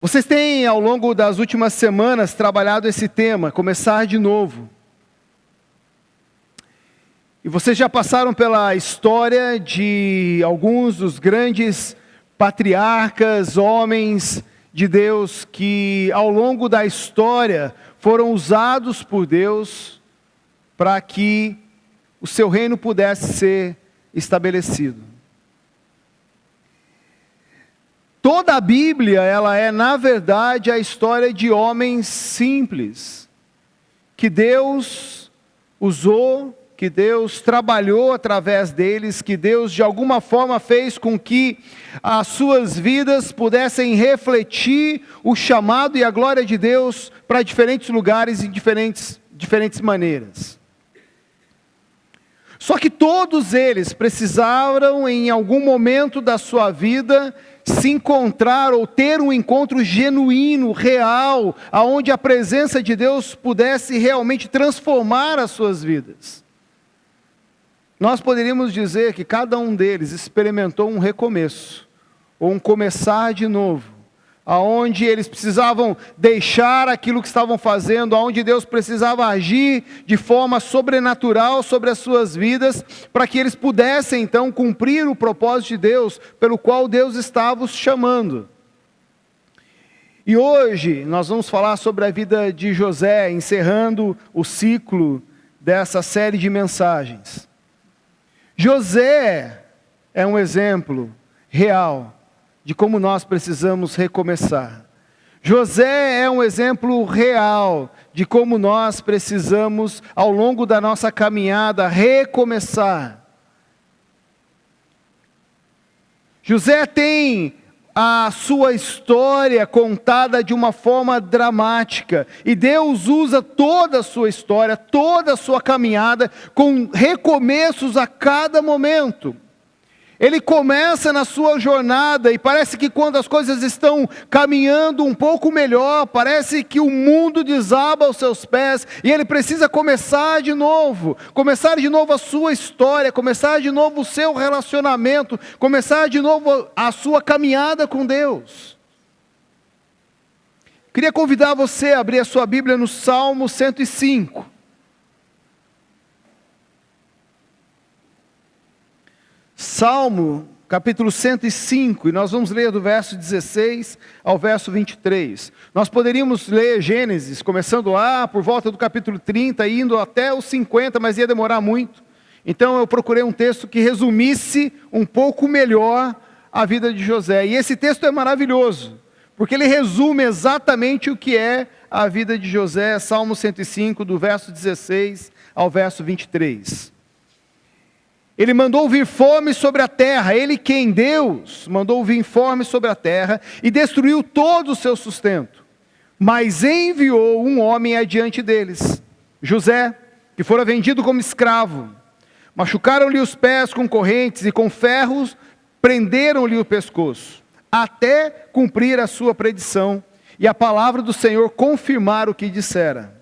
Vocês têm, ao longo das últimas semanas, trabalhado esse tema, começar de novo. E vocês já passaram pela história de alguns dos grandes patriarcas, homens de Deus, que ao longo da história foram usados por Deus para que o seu reino pudesse ser estabelecido. Toda a Bíblia, ela é, na verdade, a história de homens simples, que Deus usou, que Deus trabalhou através deles, que Deus de alguma forma fez com que as suas vidas pudessem refletir o chamado e a glória de Deus para diferentes lugares e diferentes maneiras. Só que todos eles precisaram, em algum momento da sua vida, se encontrar ou ter um encontro genuíno, real, aonde a presença de Deus pudesse realmente transformar as suas vidas. Nós poderíamos dizer que cada um deles experimentou um recomeço, ou um começar de novo, aonde eles precisavam deixar aquilo que estavam fazendo, aonde Deus precisava agir de forma sobrenatural sobre as suas vidas, para que eles pudessem então cumprir o propósito de Deus, pelo qual Deus estava os chamando. E hoje nós vamos falar sobre a vida de José, encerrando o ciclo dessa série de mensagens. José é um exemplo real de como nós precisamos recomeçar. José é um exemplo real de como nós precisamos, ao longo da nossa caminhada, recomeçar. José tem a sua história contada de uma forma dramática, e Deus usa toda a sua história, toda a sua caminhada, com recomeços a cada momento. Ele começa na sua jornada e parece que quando as coisas estão caminhando um pouco melhor, parece que o mundo desaba aos seus pés e ele precisa começar de novo a sua história, começar de novo o seu relacionamento, começar de novo a sua caminhada com Deus. Queria convidar você a abrir a sua Bíblia no Salmo 105. Salmo, capítulo 105, e nós vamos ler do verso 16 ao verso 23. Nós poderíamos ler Gênesis, começando lá por volta do capítulo 30, indo até os 50, mas ia demorar muito. Então eu procurei um texto que resumisse um pouco melhor a vida de José. E esse texto é maravilhoso, porque ele resume exatamente o que é a vida de José, Salmo 105, do verso 16 ao verso 23. Ele mandou vir fome sobre a terra, ele quem? Deus, mandou vir fome sobre a terra e destruiu todo o seu sustento. Mas enviou um homem adiante deles, José, que fora vendido como escravo. Machucaram-lhe os pés com correntes e com ferros prenderam-lhe o pescoço, até cumprir a sua predição e a palavra do Senhor confirmar o que dissera.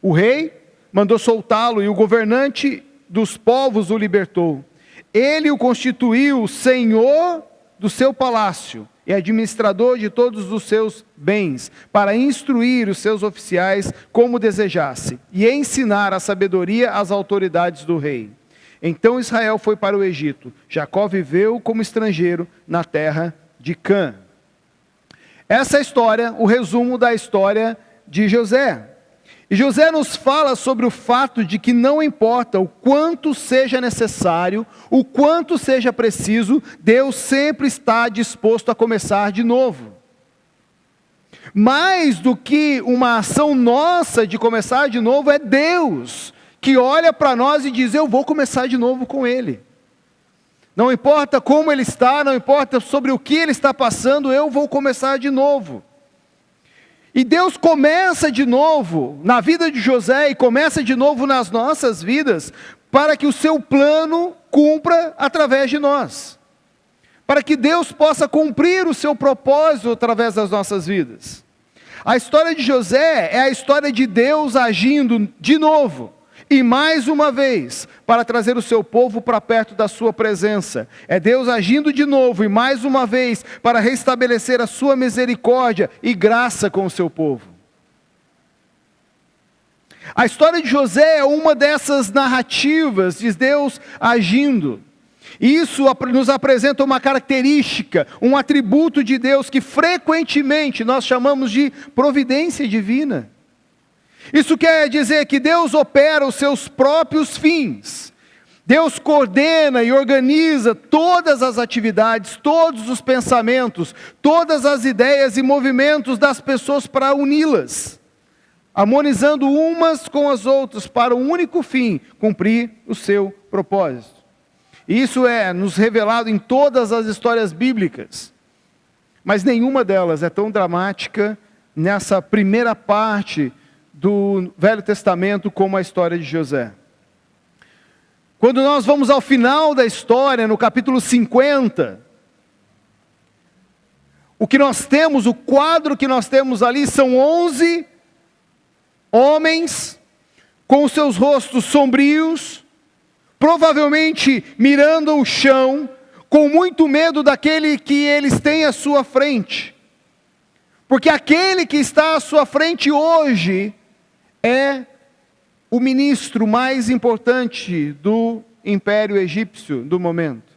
O rei mandou soltá-lo e o governante dos povos o libertou. Ele o constituiu senhor do seu palácio e administrador de todos os seus bens, para instruir os seus oficiais como desejasse, e ensinar a sabedoria às autoridades do rei. Então Israel foi para o Egito. Jacó viveu como estrangeiro na terra de Cã. Essa é a história, o resumo da história de José. E José nos fala sobre o fato de que não importa o quanto seja necessário, o quanto seja preciso, Deus sempre está disposto a começar de novo. Mais do que uma ação nossa de começar de novo, é Deus que olha para nós e diz: eu vou começar de novo com Ele. Não importa como Ele está, não importa sobre o que Ele está passando, eu vou começar de novo. E Deus começa de novo na vida de José e começa de novo nas nossas vidas, para que o seu plano cumpra através de nós. Para que Deus possa cumprir o seu propósito através das nossas vidas. A história de José é a história de Deus agindo de novo. e mais uma vez, para trazer o seu povo para perto da sua presença. É Deus agindo de novo e mais uma vez, para restabelecer a sua misericórdia e graça com o seu povo. A história de José é uma dessas narrativas de Deus agindo. Isso nos apresenta uma característica, um atributo de Deus que frequentemente nós chamamos de providência divina. Isso quer dizer que Deus opera os seus próprios fins. Deus coordena e organiza todas as atividades, todos os pensamentos, todas as ideias e movimentos das pessoas para uni-las, harmonizando umas com as outras para um único fim, cumprir o seu propósito. Isso é nos revelado em todas as histórias bíblicas, mas nenhuma delas é tão dramática nessa primeira parte do Velho Testamento como a história de José. Quando nós vamos ao final da história, no capítulo 50, o que nós temos, o quadro que nós temos ali são 11 homens com os seus rostos sombrios, provavelmente mirando o chão, com muito medo daquele que eles têm à sua frente. Porque aquele que está à sua frente hoje é o ministro mais importante do Império Egípcio do momento.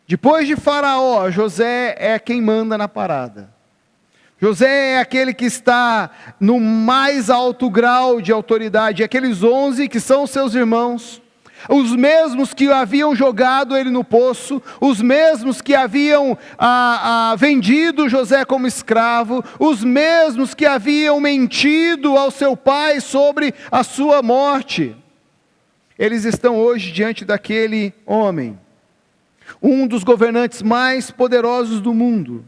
Depois de Faraó, José é quem manda na parada. José é aquele que está no mais alto grau de autoridade. Aqueles 11 que são seus irmãos, os mesmos que haviam jogado ele no poço, os mesmos que haviam vendido José como escravo, os mesmos que haviam mentido ao seu pai sobre a sua morte. Eles estão hoje diante daquele homem, um dos governantes mais poderosos do mundo,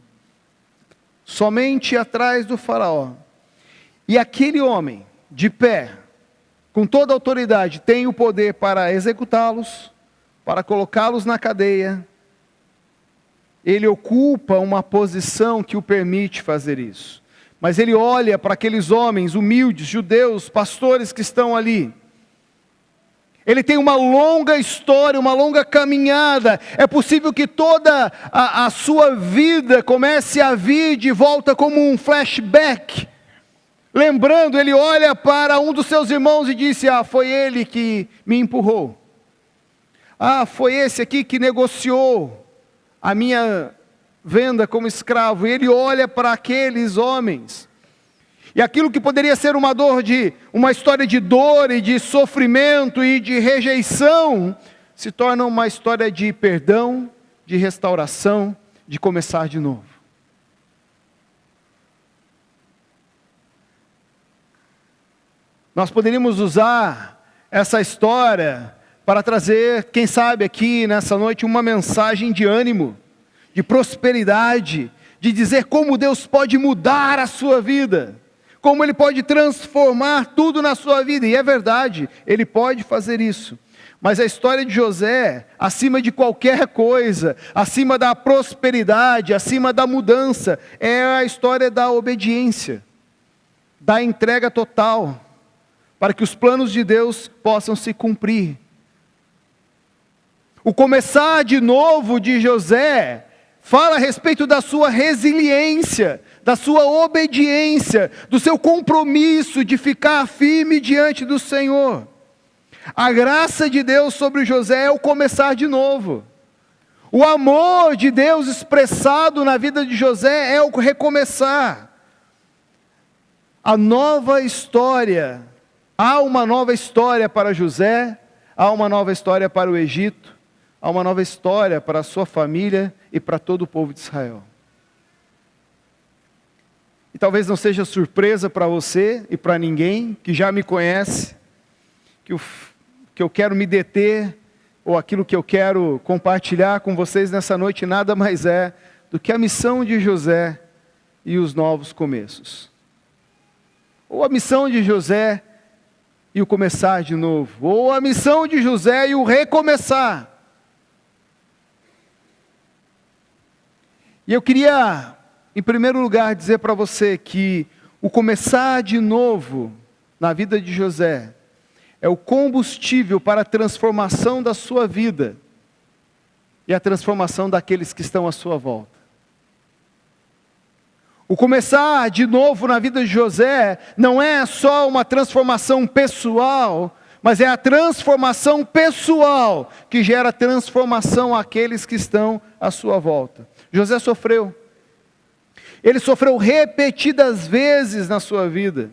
somente atrás do faraó. E aquele homem, de pé, com toda a autoridade, tem o poder para executá-los, para colocá-los na cadeia. Ele ocupa uma posição que o permite fazer isso. Mas ele olha para aqueles homens humildes, judeus, pastores que estão ali. Ele tem uma longa história, uma longa caminhada. É possível que toda a sua vida comece a vir de volta como um flashback. Lembrando, ele olha para um dos seus irmãos e disse: foi ele que me empurrou. Foi esse aqui que negociou a minha venda como escravo. E ele olha para aqueles homens. E aquilo que poderia ser uma história de dor e de sofrimento e de rejeição, se torna uma história de perdão, de restauração, de começar de novo. Nós poderíamos usar essa história para trazer, quem sabe aqui nessa noite, uma mensagem de ânimo, de prosperidade, de dizer como Deus pode mudar a sua vida, como Ele pode transformar tudo na sua vida. E é verdade, Ele pode fazer isso. Mas a história de José, acima de qualquer coisa, acima da prosperidade, acima da mudança, é a história da obediência, da entrega total, para que os planos de Deus possam se cumprir. O começar de novo de José fala a respeito da sua resiliência, da sua obediência, do seu compromisso de ficar firme diante do Senhor. A graça de Deus sobre José é o começar de novo. O amor de Deus expressado na vida de José é o recomeçar. A nova história, há uma nova história para José, há uma nova história para o Egito, há uma nova história para a sua família e para todo o povo de Israel. E talvez não seja surpresa para você e para ninguém que já me conhece, que eu quero me deter, ou aquilo que eu quero compartilhar com vocês nessa noite, nada mais é do que a missão de José e os novos começos. Ou a missão de José e o começar de novo. Ou a missão de José e o recomeçar. E eu queria, em primeiro lugar, dizer para você que o começar de novo na vida de José é o combustível para a transformação da sua vida e a transformação daqueles que estão à sua volta. O começar de novo na vida de José não é só uma transformação pessoal, mas é a transformação pessoal que gera transformação àqueles que estão à sua volta. José sofreu. Ele sofreu repetidas vezes na sua vida.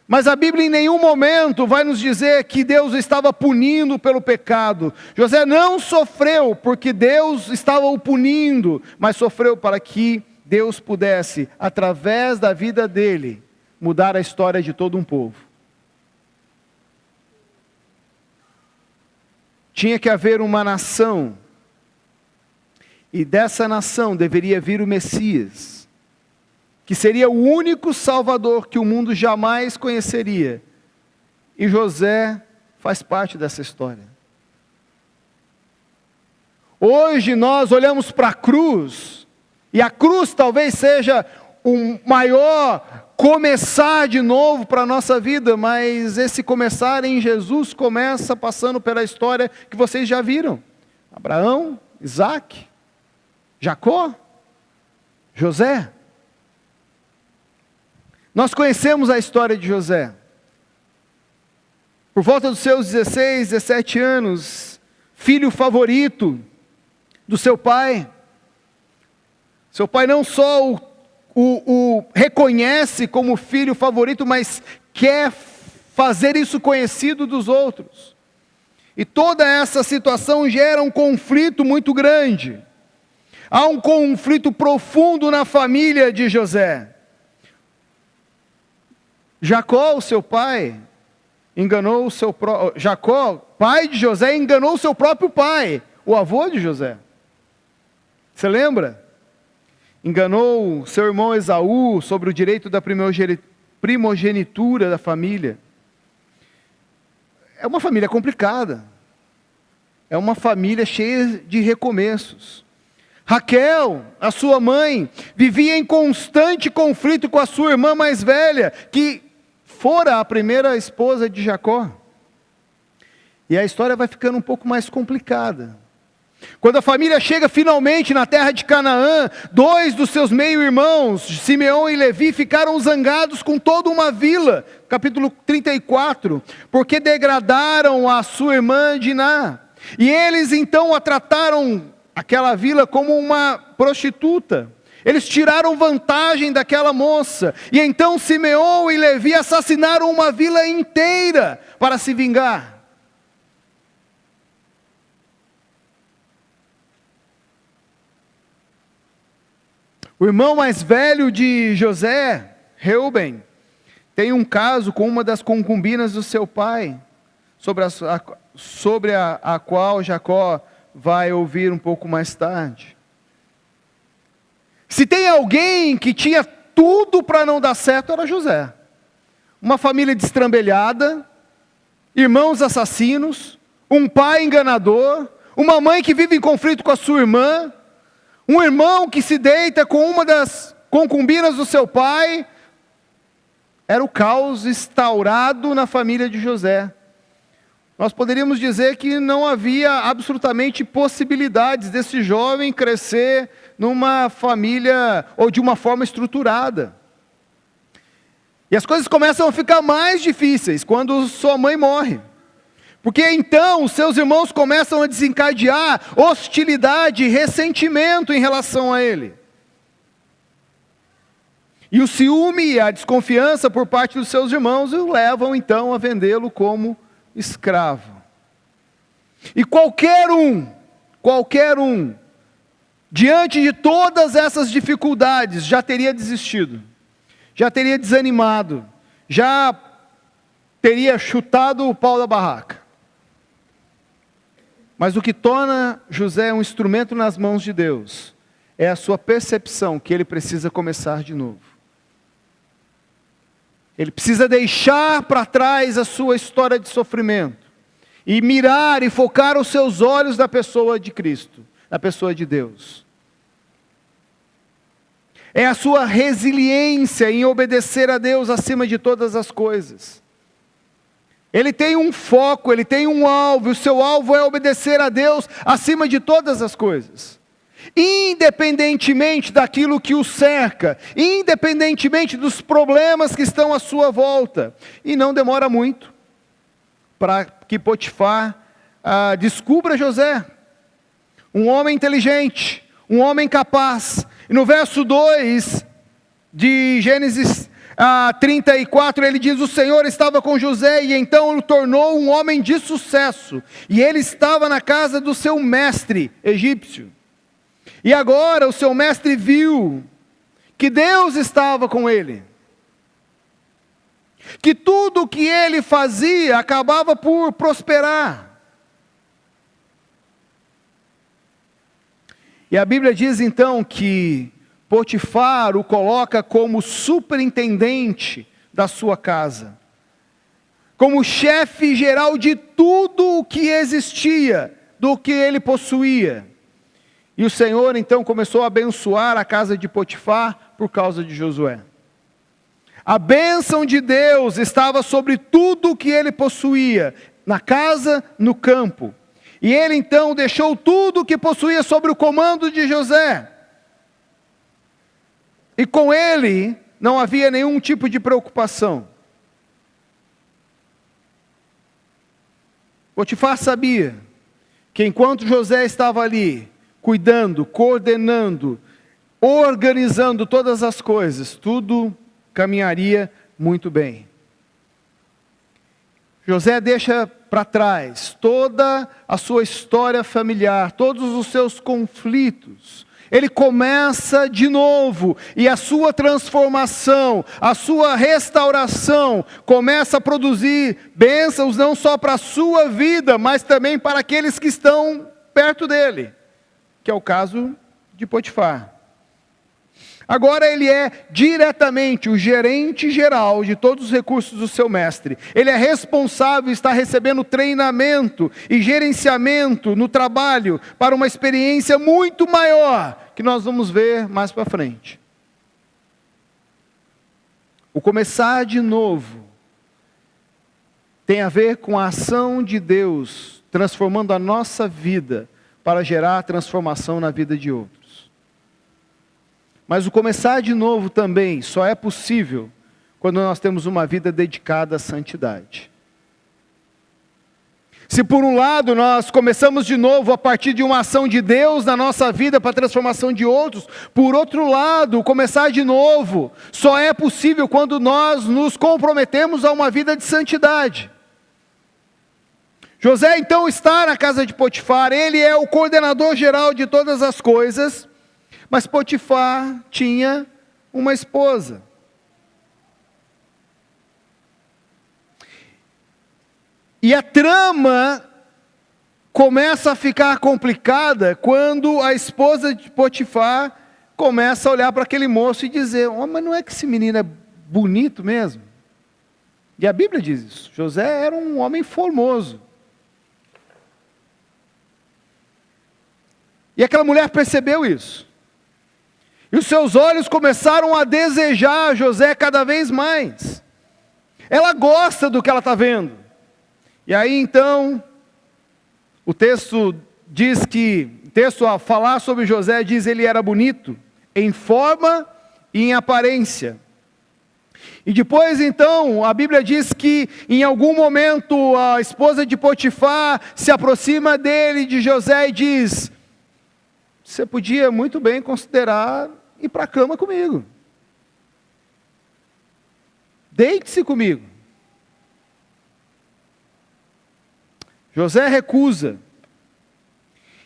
Mas a Bíblia em nenhum momento vai nos dizer que Deus o estava punindo pelo pecado. José não sofreu porque Deus estava o punindo, mas sofreu para que Deus pudesse, através da vida dele, mudar a história de todo um povo. Tinha que haver uma nação, e dessa nação deveria vir o Messias, que seria o único Salvador que o mundo jamais conheceria. E José faz parte dessa história. Hoje nós olhamos para a cruz, e a cruz talvez seja o maior começar de novo para a nossa vida, mas esse começar em Jesus começa passando pela história que vocês já viram. Abraão, Isaac, Jacó, José. Nós conhecemos a história de José. Por volta dos seus 16, 17 anos, filho favorito do seu pai. Seu pai não só o reconhece como filho favorito, mas quer fazer isso conhecido dos outros. E toda essa situação gera um conflito muito grande. Há um conflito profundo na família de José. Jacó, o seu pai, enganou o seu Jacó, pai de José, enganou o seu próprio pai, o avô de José. Você lembra? Enganou seu irmão Esaú sobre o direito da primogenitura da família. É uma família complicada. É uma família cheia de recomeços. Raquel, a sua mãe, vivia em constante conflito com a sua irmã mais velha, que fora a primeira esposa de Jacó. E a história vai ficando um pouco mais complicada. Quando a família chega finalmente na terra de Canaã, 2 dos seus meio-irmãos, Simeão e Levi, ficaram zangados com toda uma vila, capítulo 34, porque degradaram a sua irmã Diná. E eles então a trataram, aquela vila, como uma prostituta. Eles tiraram vantagem daquela moça. E então Simeão e Levi assassinaram uma vila inteira para se vingar. O irmão mais velho de José, Reuben, tem um caso com uma das concubinas do seu pai, sobre a qual Jacó vai ouvir um pouco mais tarde. Se tem alguém que tinha tudo para não dar certo, era José. Uma família destrambelhada, irmãos assassinos, um pai enganador, uma mãe que vive em conflito com a sua irmã, um irmão que se deita com uma das concubinas do seu pai. Era o caos instaurado na família de José. Nós poderíamos dizer que não havia absolutamente possibilidades desse jovem crescer numa família ou de uma forma estruturada. E as coisas começam a ficar mais difíceis quando sua mãe morre. Porque então os seus irmãos começam a desencadear hostilidade e ressentimento em relação a ele. E o ciúme e a desconfiança por parte dos seus irmãos o levam então a vendê-lo como escravo. E qualquer um, diante de todas essas dificuldades, já teria desistido, já teria desanimado, já teria chutado o pau da barraca. Mas o que torna José um instrumento nas mãos de Deus é a sua percepção que ele precisa começar de novo. Ele precisa deixar para trás a sua história de sofrimento e mirar e focar os seus olhos na pessoa de Cristo, na pessoa de Deus. é a sua resiliência em obedecer a Deus acima de todas as coisas. Ele tem um foco, ele tem um alvo, e o seu alvo é obedecer a Deus acima de todas as coisas. Independentemente daquilo que o cerca, independentemente dos problemas que estão à sua volta. E não demora muito para que Potifar descubra José, um homem inteligente, um homem capaz. E no verso 2 de Gênesis 34, ele diz: o Senhor estava com José e então o tornou um homem de sucesso, e ele estava na casa do seu mestre egípcio. E agora o seu mestre viu que Deus estava com ele, que tudo o que ele fazia acabava por prosperar. E a Bíblia diz então que Potifar o coloca como superintendente da sua casa, como chefe geral de tudo o que existia, do que ele possuía. E o Senhor então começou a abençoar a casa de Potifar por causa de Josué. A bênção de Deus estava sobre tudo o que ele possuía, na casa, no campo. E ele então deixou tudo o que possuía sobre o comando de José. E com ele não havia nenhum tipo de preocupação. Potifar sabia que enquanto José estava ali, cuidando, coordenando, organizando todas as coisas, tudo caminharia muito bem. José deixa para trás toda a sua história familiar, todos os seus conflitos. Ele começa de novo, e a sua transformação, a sua restauração, começa a produzir bênçãos não só para a sua vida, mas também para aqueles que estão perto dele, que é o caso de Potifar. Agora ele é diretamente o gerente geral de todos os recursos do seu mestre. Ele é responsável, está recebendo treinamento e gerenciamento no trabalho para uma experiência muito maior, que nós vamos ver mais para frente. O começar de novo tem a ver com a ação de Deus, transformando a nossa vida para gerar transformação na vida de outros. Mas o começar de novo também só é possível quando nós temos uma vida dedicada à santidade. Se por um lado nós começamos de novo a partir de uma ação de Deus na nossa vida para a transformação de outros, por outro lado, começar de novo só é possível quando nós nos comprometemos a uma vida de santidade. José então está na casa de Potifar, ele é o coordenador geral de todas as coisas, mas Potifar tinha uma esposa. E a trama começa a ficar complicada quando a esposa de Potifar começa a olhar para aquele moço e dizer: oh, mas não é que esse menino é bonito mesmo? E a Bíblia diz isso. José era um homem formoso. E aquela mulher percebeu isso. E os seus olhos começaram a desejar José cada vez mais. Ela gosta do que ela está vendo. E aí então, o texto diz que, o texto a falar sobre José diz ele era bonito, em forma e em aparência. E depois então, a Bíblia diz que em algum momento a esposa de Potifar se aproxima dele, de José, e diz: você podia muito bem considerar ir para a cama comigo. Deite-se comigo. José recusa.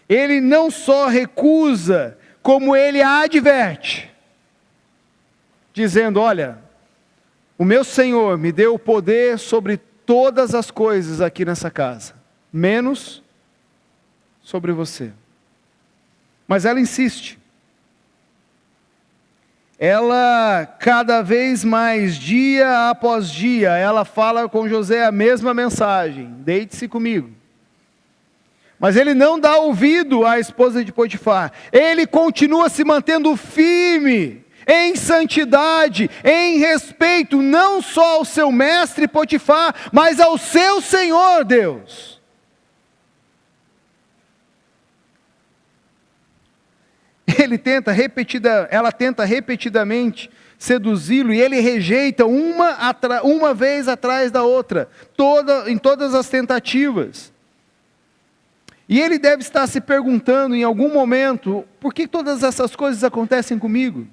Ele não só recusa, como ele a adverte, dizendo: olha, o meu Senhor me deu o poder sobre todas as coisas aqui nessa casa, menos sobre você. Mas ela insiste. Ela cada vez mais, dia após dia, ela fala com José a mesma mensagem: deite-se comigo. Mas ele não dá ouvido à esposa de Potifar. Ele continua se mantendo firme em santidade, em respeito, não só ao seu mestre Potifar, mas ao seu Senhor Deus. Ela tenta repetidamente seduzi-lo e ele rejeita uma vez atrás da outra, em todas as tentativas. E ele deve estar se perguntando em algum momento, por que todas essas coisas acontecem comigo?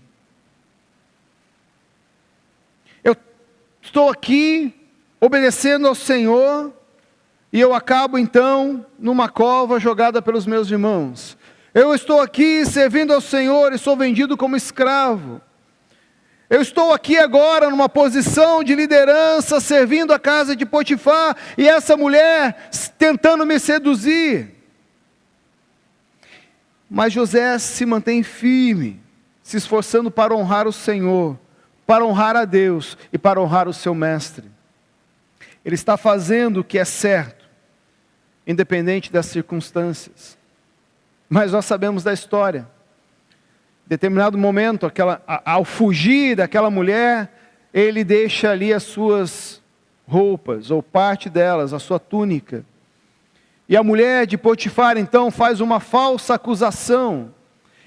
Eu estou aqui obedecendo ao Senhor e eu acabo então numa cova jogada pelos meus irmãos. Eu estou aqui servindo ao Senhor e sou vendido como escravo. Eu estou aqui agora numa posição de liderança, servindo a casa de Potifar, e essa mulher tentando me seduzir. Mas José se mantém firme, se esforçando para honrar o Senhor, para honrar a Deus e para honrar o seu mestre. Ele está fazendo o que é certo, independente das circunstâncias. Mas nós sabemos da história. Em determinado momento, ao fugir daquela mulher, ele deixa ali as suas roupas, ou parte delas, a sua túnica. E a mulher de Potifar, então, faz uma falsa acusação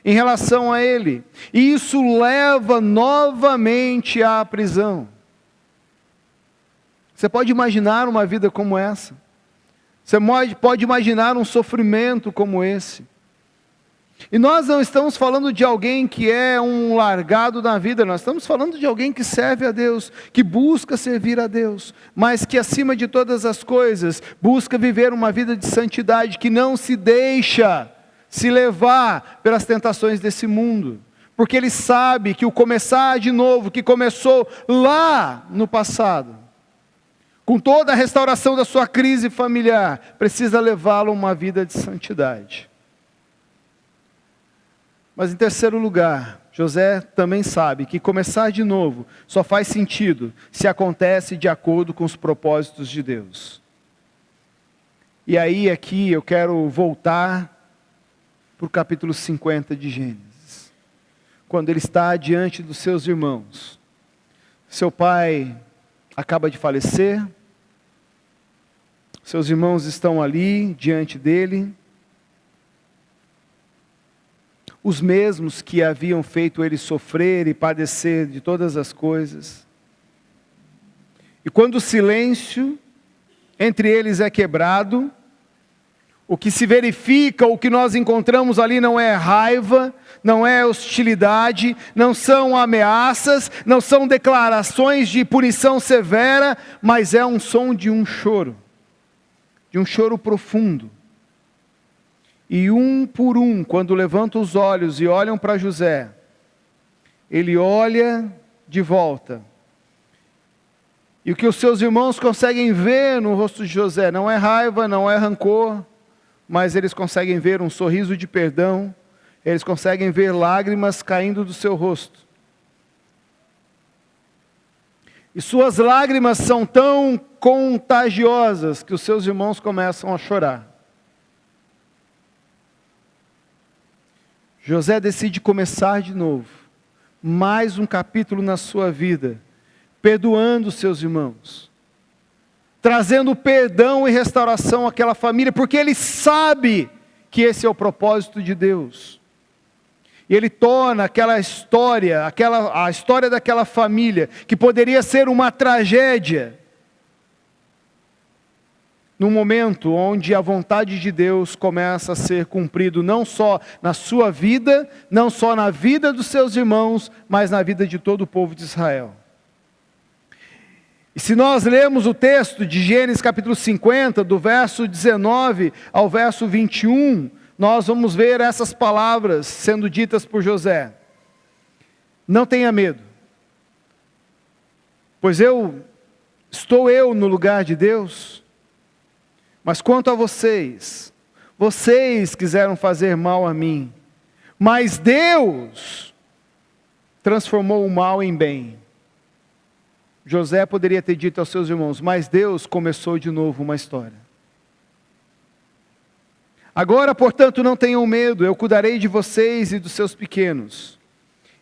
em relação a ele. E isso leva novamente à prisão. Você pode imaginar uma vida como essa? Você pode imaginar um sofrimento como esse? E nós não estamos falando de alguém que é um largado na vida, nós estamos falando de alguém que serve a Deus, que busca servir a Deus, mas que acima de todas as coisas, busca viver uma vida de santidade, que não se deixa se levar pelas tentações desse mundo, porque ele sabe que o começar de novo, que começou lá no passado, com toda a restauração da sua crise familiar, precisa levá-lo a uma vida de santidade. Mas em terceiro lugar, José também sabe que começar de novo só faz sentido se acontece de acordo com os propósitos de Deus. E aí aqui eu quero voltar para o capítulo 50 de Gênesis. Quando ele está diante dos seus irmãos. Seu pai acaba de falecer. Seus irmãos estão ali diante dele. Os mesmos que haviam feito ele sofrer e padecer de todas as coisas. E quando o silêncio entre eles é quebrado, o que se verifica, o que nós encontramos ali não é raiva, não é hostilidade, não são ameaças, não são declarações de punição severa, mas é um som de um choro profundo. E um por um, quando levantam os olhos e olham para José, ele olha de volta. E o que os seus irmãos conseguem ver no rosto de José não é raiva, não é rancor, mas eles conseguem ver um sorriso de perdão, eles conseguem ver lágrimas caindo do seu rosto. E suas lágrimas são tão contagiosas que os seus irmãos começam a chorar. José decide começar de novo, mais um capítulo na sua vida, perdoando os seus irmãos, trazendo perdão e restauração àquela família, porque ele sabe que esse é o propósito de Deus. E ele torna aquela história, a história daquela família, que poderia ser uma tragédia, num momento onde a vontade de Deus começa a ser cumprido, não só na sua vida, não só na vida dos seus irmãos, mas na vida de todo o povo de Israel. E se nós lermos o texto de Gênesis capítulo 50, do verso 19 ao verso 21, nós vamos ver essas palavras sendo ditas por José. Não tenha medo, pois estou no lugar de Deus. Mas quanto a vocês quiseram fazer mal a mim, mas Deus transformou o mal em bem. José poderia ter dito aos seus irmãos, mas Deus começou de novo uma história. Agora, portanto, não tenham medo, eu cuidarei de vocês e dos seus pequenos.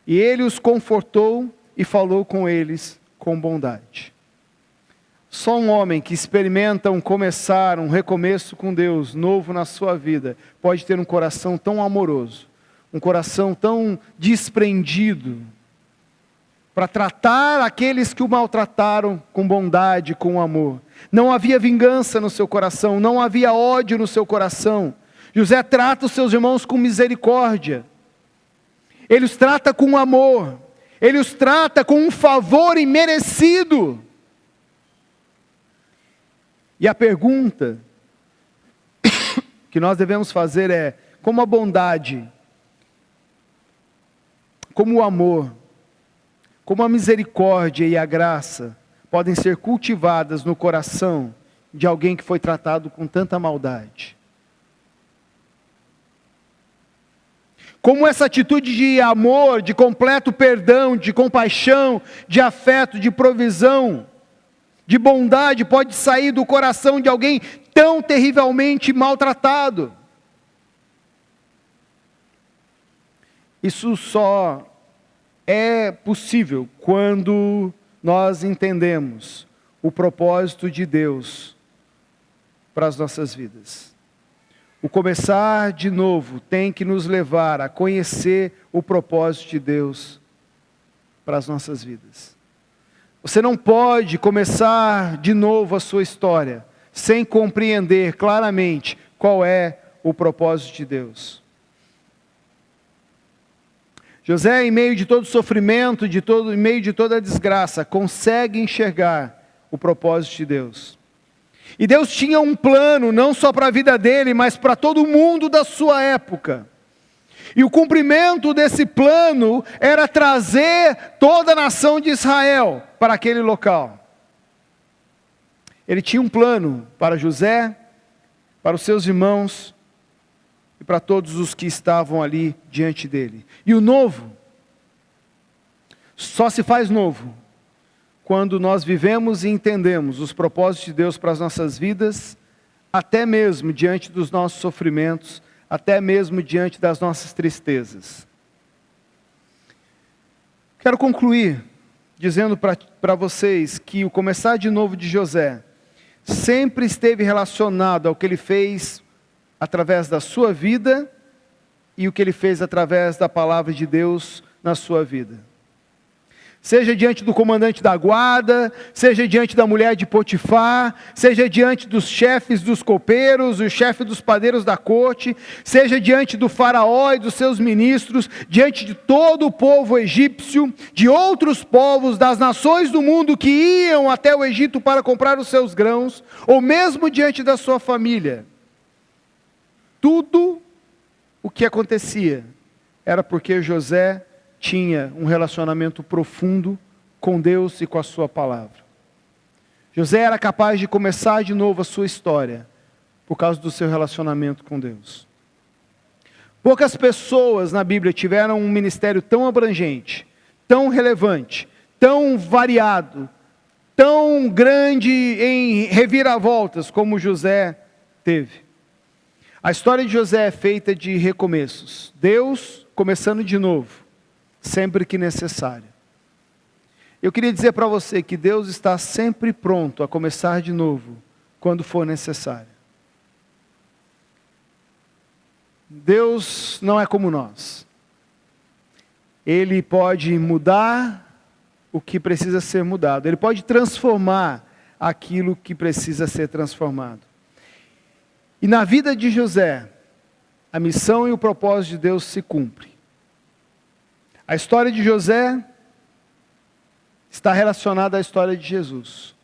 E ele os confortou e falou com eles com bondade. Só um homem que experimenta um recomeço com Deus, novo na sua vida, pode ter um coração tão amoroso, um coração tão desprendido, para tratar aqueles que o maltrataram com bondade, com amor. Não havia vingança no seu coração, não havia ódio no seu coração. José trata os seus irmãos com misericórdia. Ele os trata com amor. Ele os trata com um favor imerecido. E a pergunta que nós devemos fazer é: como a bondade, como o amor, como a misericórdia e a graça podem ser cultivadas no coração de alguém que foi tratado com tanta maldade? Como essa atitude de amor, de completo perdão, de compaixão, de afeto, de provisão, de bondade pode sair do coração de alguém tão terrivelmente maltratado? Isso só é possível quando nós entendemos o propósito de Deus para as nossas vidas. O começar de novo tem que nos levar a conhecer o propósito de Deus para as nossas vidas. Você não pode começar de novo a sua história sem compreender claramente qual é o propósito de Deus. José, em meio de todo sofrimento, em meio de toda a desgraça, consegue enxergar o propósito de Deus. E Deus tinha um plano, não só para a vida dele, mas para todo mundo da sua época. E o cumprimento desse plano era trazer toda a nação de Israel para aquele local. Ele tinha um plano para José, para os seus irmãos e para todos os que estavam ali diante dele. E o novo só se faz novo quando nós vivemos e entendemos os propósitos de Deus para as nossas vidas, até mesmo diante dos nossos sofrimentos, até mesmo diante das nossas tristezas. Quero concluir dizendo para vocês que o começar de novo de José sempre esteve relacionado ao que ele fez através da sua vida e o que ele fez através da palavra de Deus na sua vida. Seja diante do comandante da guarda, seja diante da mulher de Potifar, seja diante dos chefes dos copeiros, o chefe dos padeiros da corte, seja diante do faraó e dos seus ministros, diante de todo o povo egípcio, de outros povos, das nações do mundo que iam até o Egito para comprar os seus grãos, ou mesmo diante da sua família. Tudo o que acontecia era porque José tinha um relacionamento profundo com Deus e com a sua palavra. José era capaz de começar de novo a sua história por causa do seu relacionamento com Deus. Poucas pessoas na Bíblia tiveram um ministério tão abrangente, tão relevante, tão variado, tão grande em reviravoltas como José teve. A história de José é feita de recomeços. Deus começando de novo, sempre que necessário. Eu queria dizer para você que Deus está sempre pronto a começar de novo, quando for necessário. Deus não é como nós. Ele pode mudar o que precisa ser mudado. Ele pode transformar aquilo que precisa ser transformado. E na vida de José, a missão e o propósito de Deus se cumprem. A história de José está relacionada à história de Jesus.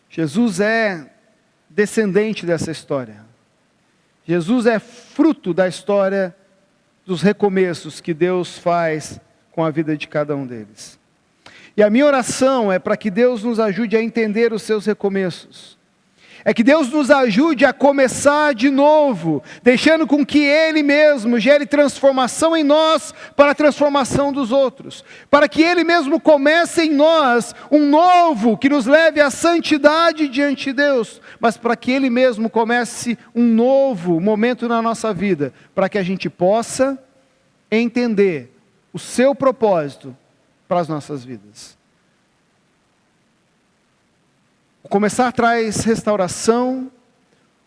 Jesus é descendente dessa história. Jesus é fruto da história dos recomeços que Deus faz com a vida de cada um deles. E a minha oração é para que Deus nos ajude a entender os seus recomeços. É que Deus nos ajude a começar de novo, deixando com que Ele mesmo gere transformação em nós para a transformação dos outros. Para que Ele mesmo comece em nós um novo que nos leve à santidade diante de Deus. Mas para que Ele mesmo comece um novo momento na nossa vida, para que a gente possa entender o seu propósito para as nossas vidas. O começar traz restauração,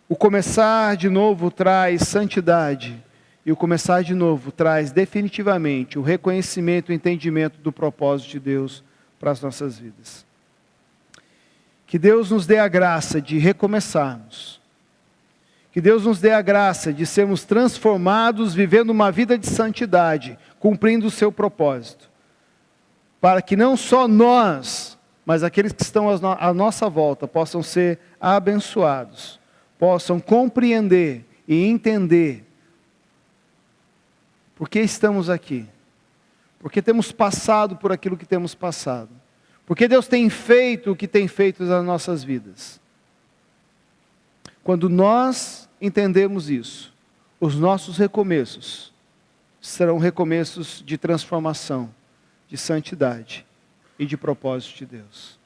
o começar de novo traz santidade, e o começar de novo traz definitivamente o reconhecimento e o entendimento do propósito de Deus para as nossas vidas. Que Deus nos dê a graça de recomeçarmos. Que Deus nos dê a graça de sermos transformados, vivendo uma vida de santidade, cumprindo o seu propósito. Para que não só nós, mas aqueles que estão à nossa volta possam ser abençoados, possam compreender e entender por que estamos aqui, porque temos passado por aquilo que temos passado, porque Deus tem feito o que tem feito nas nossas vidas. Quando nós entendemos isso, os nossos recomeços serão recomeços de transformação, de santidade e de propósito de Deus.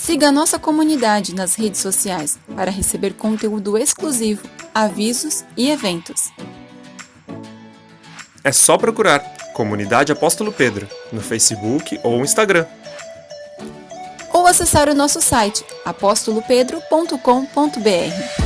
Siga a nossa comunidade nas redes sociais para receber conteúdo exclusivo, avisos e eventos. É só procurar Comunidade Apóstolo Pedro no Facebook ou Instagram. Ou acessar o nosso site apostolopedro.com.br.